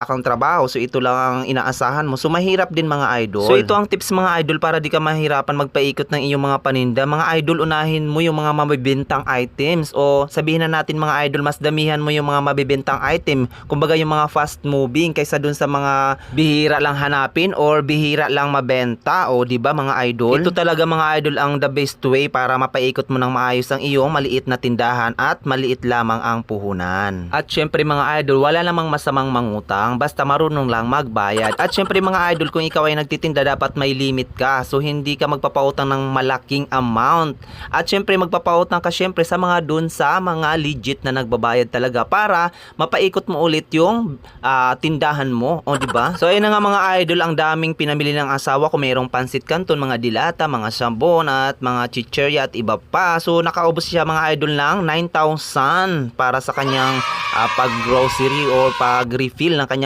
kang trabaho, so ito lang ang inaasahan mo. So mahirap din mga idol. So ito ang tips mga idol para di ka mahirapan magpaikot ng iyong mga paninda. Mga idol, unahin mo yung mga mabibintang items, o sabihin na natin mga idol, mas damihan mo yung mga mabibintang item. Kumbaga yung mga fast moving kaysa dun sa mga bihira lang hanapin or bihira lang mabenta, o di ba mga idol? Ito talaga mga idol ang the best way para mapaikot mo ng maayos ang iyong maliit na tindahan at maliit lamang ang puhunan. At syempre mga idol, wala namang masamang mangutang basta marunong lang magbayad. At syempre mga idol, kung ikaw ay nagtitinda, dapat may limit ka. So hindi ka magpapautang ng malaking amount. At syempre magpapautang ka syempre sa mga dun sa mga legit na nagbabayad talaga para mapaikot mo ulit yung tindahan mo, o di ba? So ayun na nga mga idol, ang daming pinamili ng asawa ko. Mayroong pansit canton, mga dilata, mga sambon at mga chicherya at iba pa. So nakaubos siya mga idol ng 9,000 para sa kanyang pag-grocery or pag-refill ng kanyang